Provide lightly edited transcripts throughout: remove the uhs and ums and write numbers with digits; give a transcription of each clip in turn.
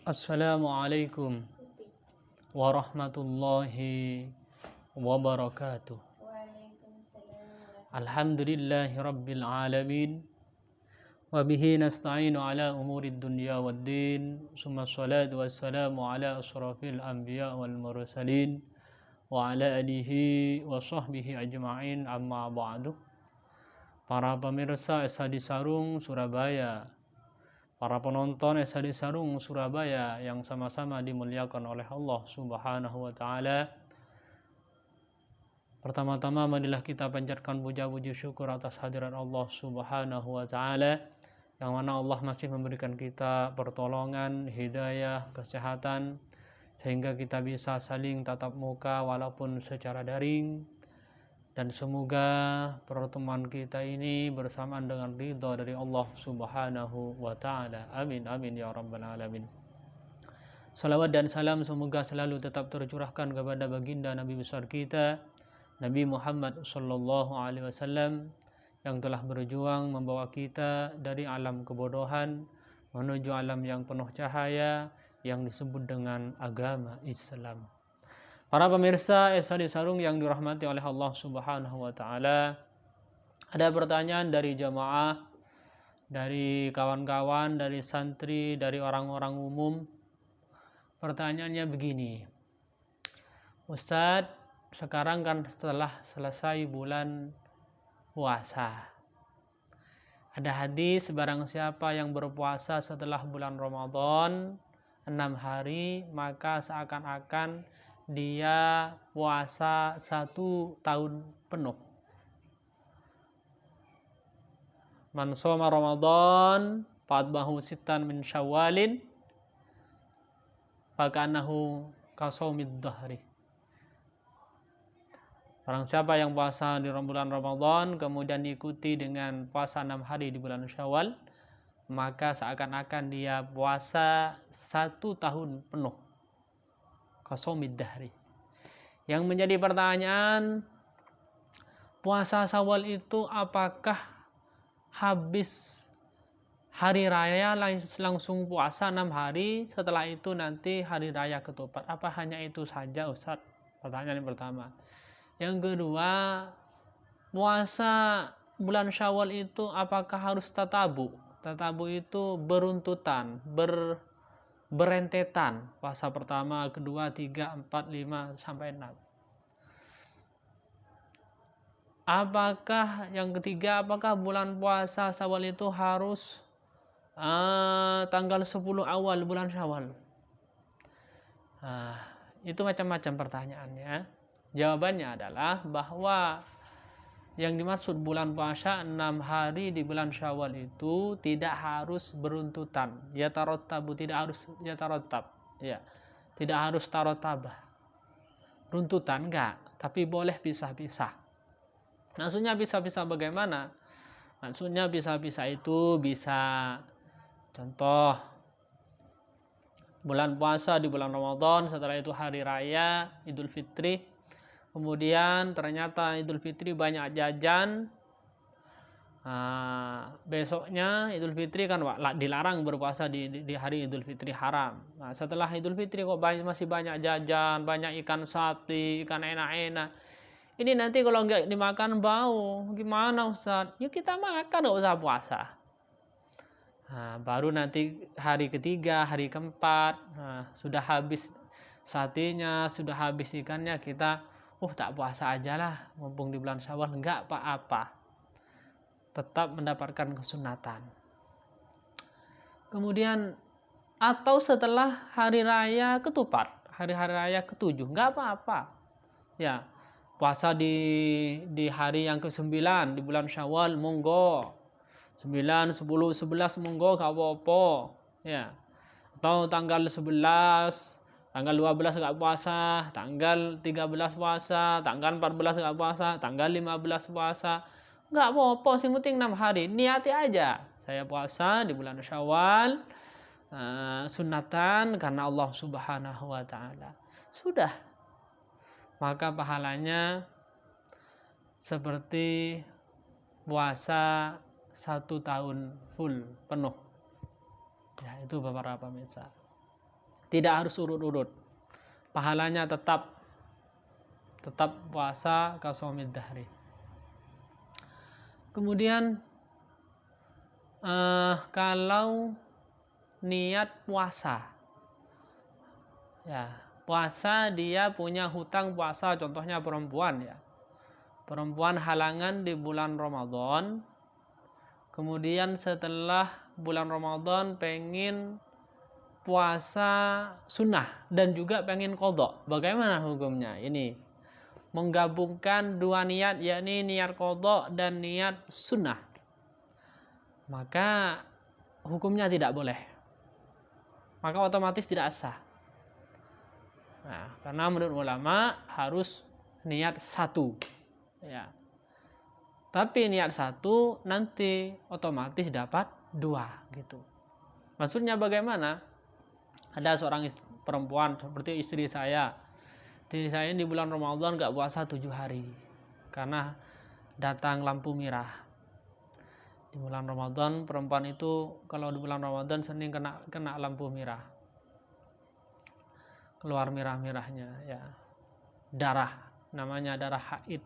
Assalamualaikum warahmatullahi wabarakatuh. Alhamdulillahi rabbil alamin. Wabihi nasta'inu ala umurid dunya waddin. Summa salatu wassalamu ala asrafil anbiya wal mursalin wa ala alihi wa sahbihi ajma'in, amma ba'du. Para pemirsa SHD Sarung Surabaya, para penonton SHD Sarung Surabaya yang sama-sama dimuliakan oleh Allah Subhanahu wa taala. Pertama-tama marilah kita panjatkan puja-puji syukur atas hadirat Allah Subhanahu wa taala, yang mana Allah masih memberikan kita pertolongan, hidayah, kesehatan, sehingga kita bisa saling tatap muka walaupun secara daring. Dan semoga pertemuan kita ini bersamaan dengan ridha dari Allah Subhanahu wa taala. Amin amin ya rabbal alamin. Salawat dan salam semoga selalu tetap tercurahkan kepada baginda Nabi besar kita, Nabi Muhammad sallallahu alaihi wasallam, yang telah berjuang membawa kita dari alam kebodohan menuju alam yang penuh cahaya yang disebut dengan agama Islam. Para pemirsa SHD Sarung yang dirahmati oleh Allah Subhanahu wa taala, ada pertanyaan dari jamaah, dari kawan-kawan, dari santri, dari orang-orang umum. Pertanyaannya begini, Ustadz, sekarang kan setelah selesai bulan puasa, ada hadis barang siapa yang berpuasa setelah bulan Ramadan 6 hari, maka seakan-akan dia puasa 1 tahun penuh. Man shoma Ramadan fa'atba'ahu sittan min Syawalin faka'annahu kasaumid dahri. Barang siapa yang puasa di bulan Ramadan kemudian diikuti dengan puasa 6 hari di bulan Syawal, maka seakan-akan dia puasa 1 tahun penuh. Kasaumid dahri. Yang menjadi pertanyaan, puasa Syawal itu apakah habis hari raya langsung puasa 6 hari, setelah itu nanti hari raya ketupat? Apa hanya itu saja, Ustaz? Pertanyaan yang pertama. Yang kedua, puasa bulan Syawal itu apakah harus tatabu? Tatabu itu beruntutan, berentetan, puasa pertama, kedua, 3, 4, 5 sampai 6. Apakah yang ketiga, apakah bulan puasa Syawal itu harus tanggal 10 awal bulan Syawal? Itu macam-macam pertanyaannya. Jawabannya adalah bahwa yang dimaksud bulan puasa 6 hari di bulan Syawal itu tidak harus beruntutan. Ya tarotabu, tidak harus ya tarotab. Ya, tidak harus tarotabah. Runtutan enggak, tapi boleh pisah-pisah. Maksudnya pisah-pisah bagaimana? Maksudnya pisah-pisah itu bisa, contoh, bulan puasa di bulan Ramadan, setelah itu hari raya Idul Fitri. Kemudian ternyata Idul Fitri banyak jajan. Besoknya Idul Fitri kan dilarang berpuasa di hari Idul Fitri, haram. Nah, setelah Idul Fitri kok masih banyak jajan, banyak ikan sapi, ikan enak-enak. Ini nanti kalau nggak dimakan bau, gimana Ustaz? Yuk kita makan, nggak usah puasa. Baru nanti hari ketiga, hari keempat, sudah habis satenya, sudah habis ikannya, kita tak puasa aja lah, mumpung di bulan Syawal. Enggak apa-apa, tetap mendapatkan kesunatan. Kemudian atau setelah hari raya ketupat, hari raya ke-7, enggak apa-apa. Ya, puasa di hari yang ke-9 di bulan Syawal, monggo. 9, 10, 11 monggo, enggak apa-apa. Ya. Atau tanggal 11, tanggal 12 nggak puasa, tanggal 13 puasa, tanggal 14 nggak puasa, tanggal 15 puasa. Nggak apa-apa, yang penting 6 hari. Niati aja, saya puasa di bulan Syawal, sunatan karena Allah Subhanahu wa taala. Sudah. Maka pahalanya seperti puasa 1 tahun full, penuh. Ya, itu beberapa pemirsa. Tidak harus urut-urut. Pahalanya tetap puasa kasomid dahri. Kemudian kalau niat puasa, ya puasa dia punya hutang puasa, contohnya perempuan ya, perempuan halangan di bulan Ramadan, kemudian setelah bulan Ramadan pengen puasa sunnah dan juga pengen qadha, bagaimana hukumnya? Ini menggabungkan dua niat, yakni niat qadha dan niat sunnah, maka hukumnya tidak boleh, maka otomatis tidak sah. Nah, karena menurut ulama harus niat satu, ya. Tapi niat satu nanti otomatis dapat dua gitu. Maksudnya bagaimana? Ada seorang perempuan seperti istri saya. Istri saya di bulan Ramadan gak puasa 7 hari karena datang lampu merah. Di bulan Ramadan perempuan itu kalau di bulan Ramadan sering kena lampu merah. Keluar merah-merahnya ya. Darah, namanya darah haid.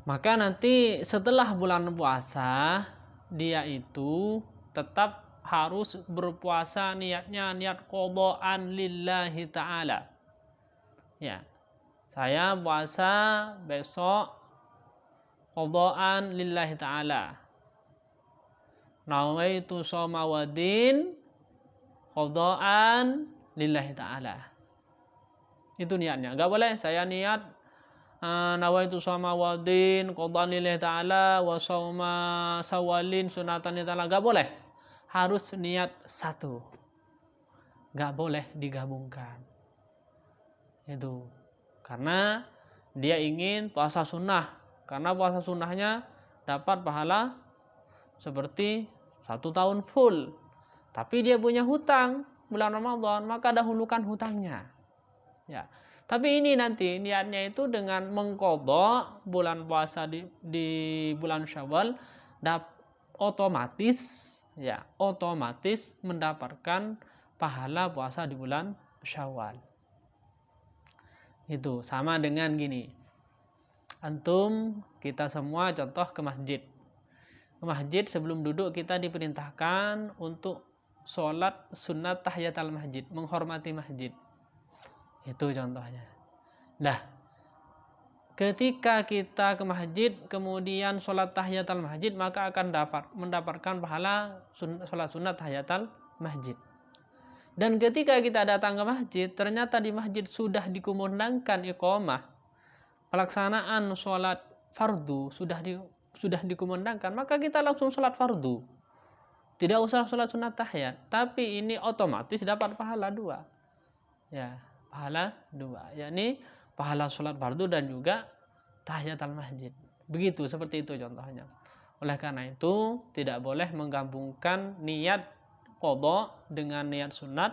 Maka nanti setelah bulan puasa dia itu tetap harus berpuasa, niatnya niat qadhaan lillahi ta'ala. Ya. Saya puasa besok qadhaan lillahi ta'ala. Nawaitu shauma wadin qadhaan lillahi ta'ala. Itu niatnya. Enggak boleh saya niat nawaitu shauma wadin qadhaan lillahi ta'ala wa shauma sawalin sunatan lillahi ta'ala. Enggak boleh. Harus niat satu. Enggak boleh digabungkan. Itu. Karena dia ingin puasa sunnah. Karena puasa sunnahnya dapat pahala seperti 1 tahun full. Tapi dia punya hutang bulan Ramadan, maka dahulukan hutangnya. Ya. Tapi ini nanti niatnya itu dengan mengqadha bulan puasa di bulan Syawal, otomatis mendapatkan pahala puasa di bulan Syawal. Itu sama dengan gini. Antum kita semua contoh ke masjid. Ke masjid sebelum duduk kita diperintahkan untuk sholat sunat tahiyatul masjid, menghormati masjid. Itu contohnya. Nah, ketika kita ke masjid kemudian sholat tahiyatul masjid, maka akan mendapatkan pahala sholat sunat tahiyatul masjid. Dan ketika kita datang ke masjid, ternyata di masjid sudah dikumandangkan iqamah, pelaksanaan sholat fardu sudah dikumandangkan, maka kita langsung sholat fardu. Tidak usah sholat sunat tahiyat, tapi ini otomatis dapat pahala 2. Ya, pahala 2, yakni pahala sholat fardu dan juga tahiyatul masjid. Begitu, seperti itu contohnya. Oleh karena itu, tidak boleh menggabungkan niat qadha dengan niat sunat,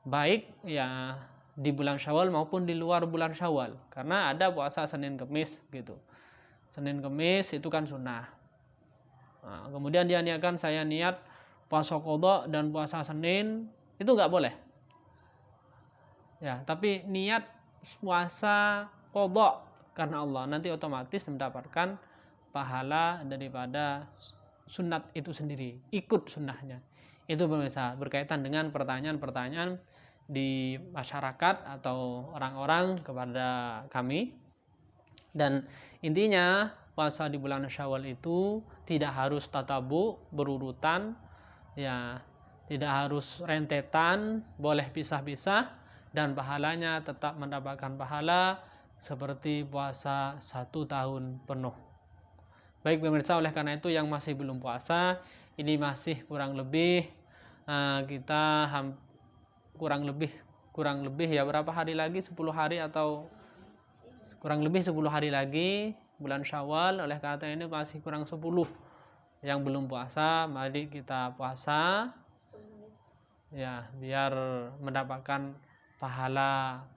baik ya di bulan Syawal maupun di luar bulan Syawal. Karena ada puasa Senin Kemis gitu. Senin Kemis itu kan sunnah. Nah, kemudian dia niatkan saya niat puasa qadha dan puasa Senin, itu nggak boleh. Ya, tapi niat puasa qadha karena Allah, nanti otomatis mendapatkan pahala daripada sunat itu sendiri, ikut sunnahnya. Itu pemirsa, berkaitan dengan pertanyaan-pertanyaan di masyarakat atau orang-orang kepada kami. Dan intinya puasa di bulan Syawal itu tidak harus tatabu berurutan, ya, tidak harus rentetan, boleh pisah-pisah dan pahalanya tetap mendapatkan pahala seperti puasa 1 tahun penuh. Baik pemirsa, oleh karena itu yang masih belum puasa, ini masih kurang lebih kita kurang lebih ya berapa hari lagi, 10 hari atau kurang lebih 10 hari lagi bulan Syawal. Oleh karena ini masih kurang 10 yang belum puasa, mari kita puasa ya, biar mendapatkan pahala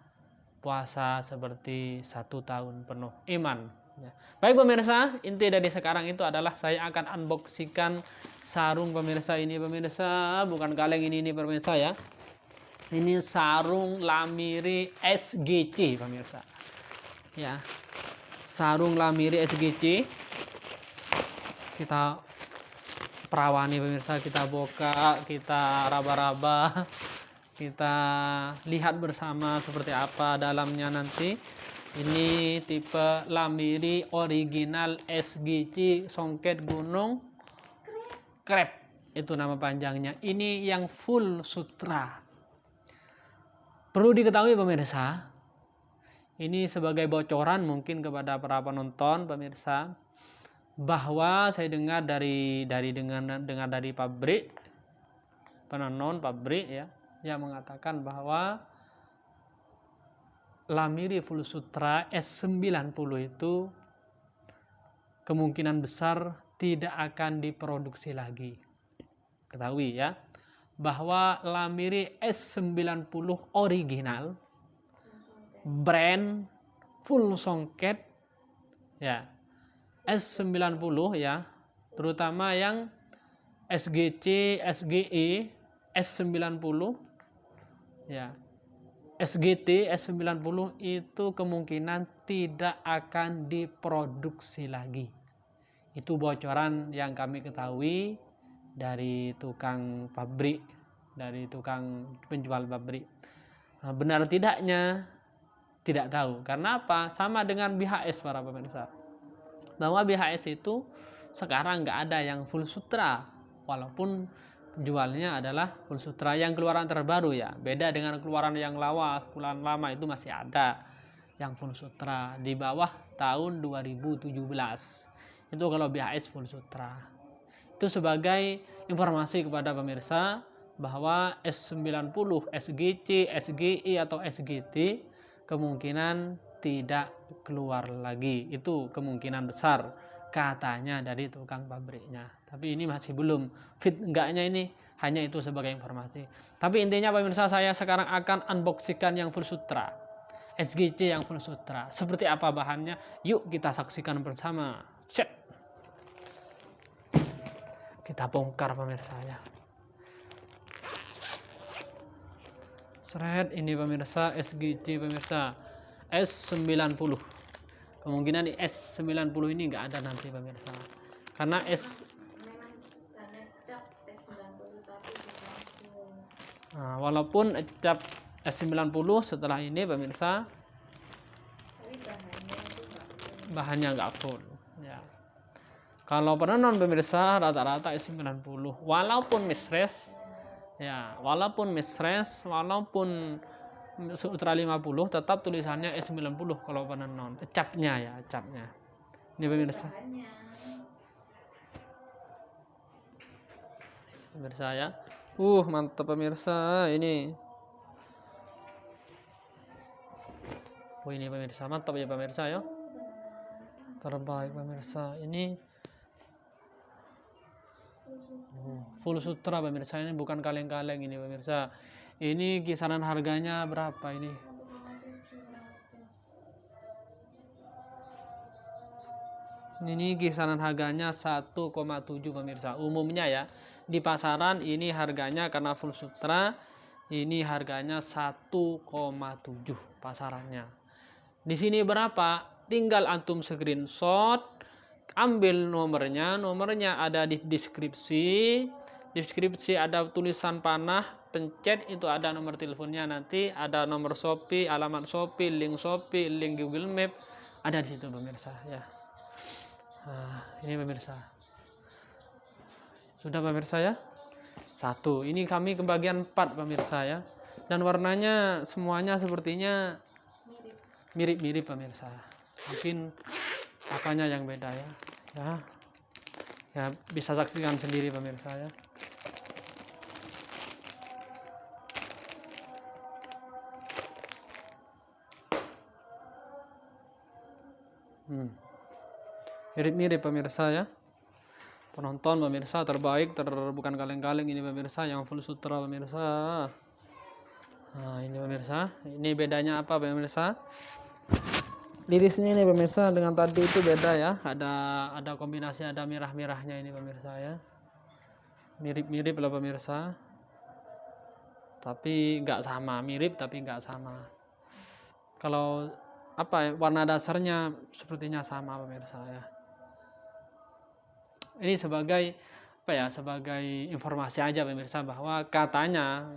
puasa seperti 1 tahun penuh iman ya. Baik pemirsa, inti dari sekarang itu adalah saya akan unboxingkan sarung pemirsa ini, pemirsa bukan kaleng ini pemirsa ya. Ini sarung lamiri SGC pemirsa. Ya. Sarung lamiri SGC. Kita perawani pemirsa, kita buka, kita raba-raba, kita lihat bersama seperti apa dalamnya nanti. Ini tipe lamiri original SGC songket gunung krep, itu nama panjangnya. Ini yang full sutra. Perlu diketahui pemirsa, ini sebagai bocoran mungkin kepada para penonton pemirsa, bahwa saya dengar dari pabrik, penenun pabrik ya, yang mengatakan bahwa lamiri full sutra S90 itu kemungkinan besar tidak akan diproduksi lagi. Ketahui ya, bahwa lamiri S90 original brand full songket ya, S90 ya, terutama yang SGC, SGE, S90 ya, SGT, S90 itu kemungkinan tidak akan diproduksi lagi. Itu bocoran yang kami ketahui dari tukang pabrik, dari tukang penjual pabrik. Benar tidaknya tidak tahu. Karena apa? Sama dengan BHS para pemirsa. Bahwa BHS itu sekarang nggak ada yang full sutra, walaupun jualnya adalah full sutra yang keluaran terbaru ya. Beda dengan keluaran yang lama itu masih ada yang full sutra di bawah tahun 2017. Itu kalau BHS full sutra. Itu sebagai informasi kepada pemirsa bahwa S90, SGC, SGI atau SGT kemungkinan tidak keluar lagi. Itu kemungkinan besar katanya dari tukang pabriknya. Tapi ini masih belum fit enggaknya, ini hanya itu sebagai informasi. Tapi intinya pemirsa, saya sekarang akan unboxingkan yang full sutra, SGC yang full sutra. Seperti apa bahannya? Yuk kita saksikan bersama. Set. Kita bongkar pemirsa ya. Seret, ini pemirsa SGC pemirsa S90. Kemungkinan di S90 ini nggak ada nanti pemirsa. Karena walaupun cap S90 setelah ini pemirsa bahannya nggak full ya. Kalau penenun pemirsa rata-rata S90 walaupun misres ya, walaupun Sutra 50 tetap tulisannya S90 kalau penenun. Capnya ya, capnya. Ini pemirsa. Pemirsa ya. Mantap pemirsa ini. Ini pemirsa, mantap ya pemirsa ya. Terbaik pemirsa. Ini full sutra pemirsa, ini bukan kaleng-kaleng ini pemirsa. Ini kisaran harganya berapa ini? Ini kisaran harganya 1,7 pemirsa. Umumnya ya di pasaran ini harganya karena full sutra ini harganya 1,7 pasarannya. Di sini berapa? Tinggal antum screenshot, ambil nomornya ada di deskripsi. Deskripsi ada tulisan panah, pencet itu ada nomor teleponnya, nanti ada nomor Shopee, alamat Shopee, link Google Map ada di situ pemirsa ya. Ini pemirsa. Sudah pemirsa ya. 1. Ini kami kebagian 4 pemirsa ya. Dan warnanya semuanya sepertinya mirip-mirip pemirsa. Mungkin apanya yang beda ya. Ya bisa saksikan sendiri pemirsa ya. Mirip-mirip pemirsa ya. Penonton pemirsa terbaik, bukan kaleng-kaleng ini pemirsa, yang full sutra pemirsa. Ini pemirsa, ini bedanya apa pemirsa? Lirisnya ini pemirsa dengan tadi itu beda ya. Ada kombinasi, ada merah-merahnya ini pemirsa ya. Mirip-mirip lah pemirsa. tapi nggak sama, mirip tapi nggak sama. Kalau warna dasarnya sepertinya sama pemirsa ya. Ini sebagai sebagai informasi aja pemirsa, bahwa katanya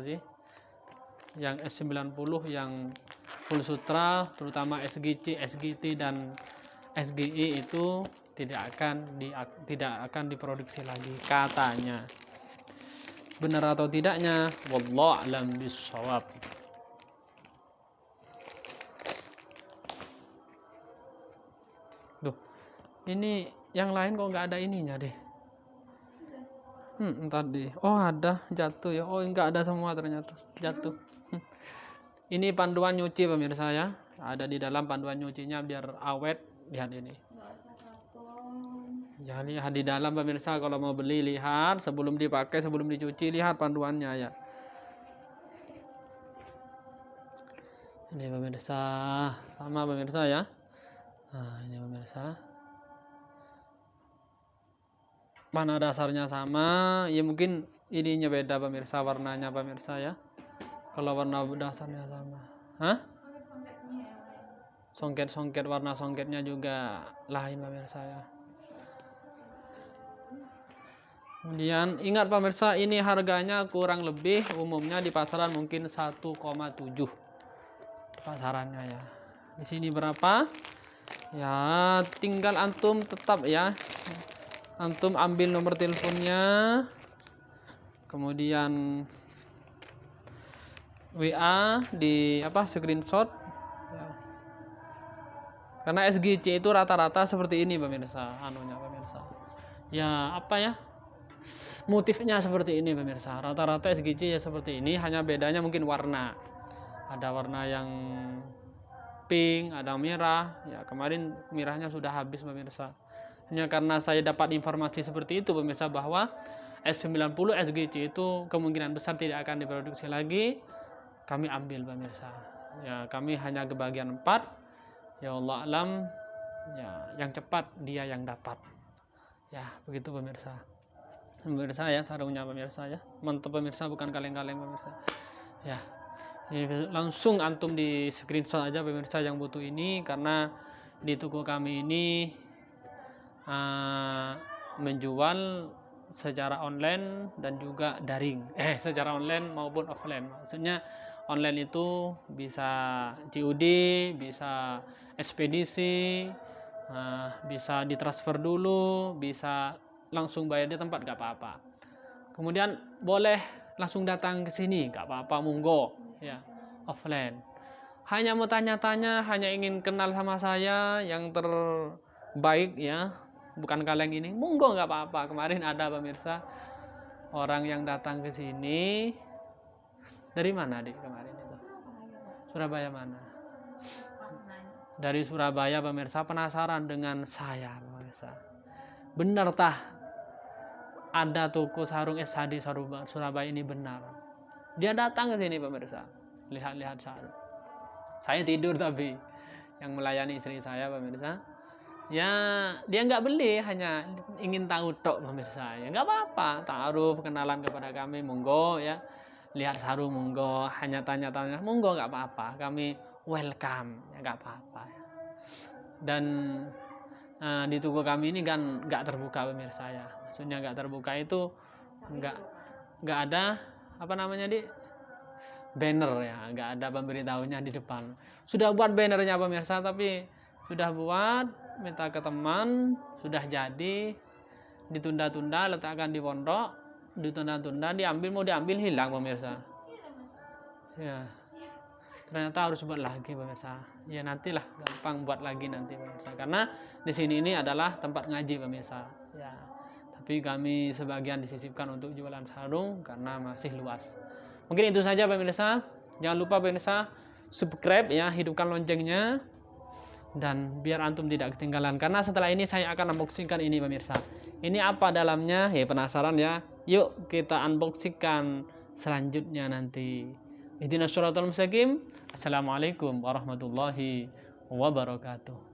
sih yang S90 yang full sutra terutama SGC, SGT dan SGI itu tidak akan diproduksi lagi katanya. Benar atau tidaknya wallahu a'lam bishawab. Duh, ini yang lain kok nggak ada ininya deh. Entar deh. Oh ada, jatuh ya. Oh nggak ada semua ternyata, jatuh. Ini panduan nyuci pemirsa ya. Ada di dalam panduan nyucinya biar awet. Lihat ini. Ya lihat di dalam pemirsa, kalau mau beli lihat sebelum dipakai, sebelum dicuci, lihat panduannya ya. Ini pemirsa, sama pemirsa ya. Nah ini pemirsa, mana dasarnya sama, ya mungkin ininya beda pemirsa, warnanya pemirsa ya. Kalau warna dasarnya sama, songket warna songketnya juga lain pemirsa ya. Kemudian ingat pemirsa, ini harganya kurang lebih umumnya di pasaran mungkin 1,7 pasarannya ya. Di sini berapa? Ya tinggal antum tetap ya. Antum ambil nomor teleponnya, kemudian WA di screenshot. Ya. Karena SGC itu rata-rata seperti ini pemirsa, pemirsa. Ya motifnya seperti ini pemirsa. Rata-rata SGC ya seperti ini, hanya bedanya mungkin warna. Ada warna yang pink, ada merah. Ya kemarin merahnya sudah habis pemirsa. Hanya karena saya dapat informasi seperti itu pemirsa, bahwa S90 SGC itu kemungkinan besar tidak akan diproduksi lagi, kami ambil pemirsa. Ya kami hanya kebagian 4. Ya Allah alam, ya yang cepat dia yang dapat. Ya begitu pemirsa. Pemirsa ya, sarungnya pemirsa ya. Mantap pemirsa, bukan kaleng-kaleng pemirsa. Ya. Ini langsung antum di screenshot aja pemirsa yang butuh ini, karena di toko kami ini menjual secara online dan juga daring. Secara online maupun offline. Maksudnya online itu bisa COD, bisa ekspedisi, bisa ditransfer dulu, bisa langsung bayar di tempat, gak apa-apa. Kemudian boleh langsung datang ke sini, gak apa-apa, monggo ya, offline. Hanya mau tanya-tanya, hanya ingin kenal sama saya yang terbaik ya, bukan kaleng ini, monggo gak apa-apa. Kemarin ada pemirsa orang yang datang ke sini dari mana kemarin itu? Surabaya mana? Dari Surabaya pemirsa, penasaran dengan saya pemirsa. Benar tah ada toko sarung SHD Surabaya ini benar. Dia datang ke sini pemirsa, lihat-lihat sarung. Saya tidur, tapi yang melayani istri saya pemirsa, ya dia nggak beli, hanya ingin tahu tok pemirsa. Ya nggak apa-apa, ta'aruf, kenalan kepada kami, monggo ya. Lihat sarung monggo, hanya tanya-tanya monggo, nggak apa-apa. Kami welcome, ya nggak apa-apa. Dan di toko kami ini kan nggak terbuka pemirsa ya. Maksudnya nggak terbuka itu nggak ada banner ya, nggak ada pemberitahunya di depan. Sudah buat bannernya pemirsa, tapi sudah buat, minta ke teman, sudah jadi, ditunda-tunda, letakkan di pondok, ditunda-tunda, mau diambil hilang pemirsa. Ya ternyata harus buat lagi pemirsa. Ya nantilah, gampang buat lagi nanti pemirsa, karena di sini ini adalah tempat ngaji pemirsa ya. Tapi kami sebagian disisipkan untuk jualan sarung karena masih luas. Mungkin itu saja pemirsa. Jangan lupa pemirsa subscribe ya, hidupkan loncengnya, dan biar antum tidak ketinggalan, karena setelah ini saya akan unboxingkan ini pemirsa. Ini apa dalamnya? Ya penasaran ya. Yuk kita unboxingkan selanjutnya nanti. Ihdinas shiratal mustaqim. Assalamualaikum warahmatullahi wabarakatuh.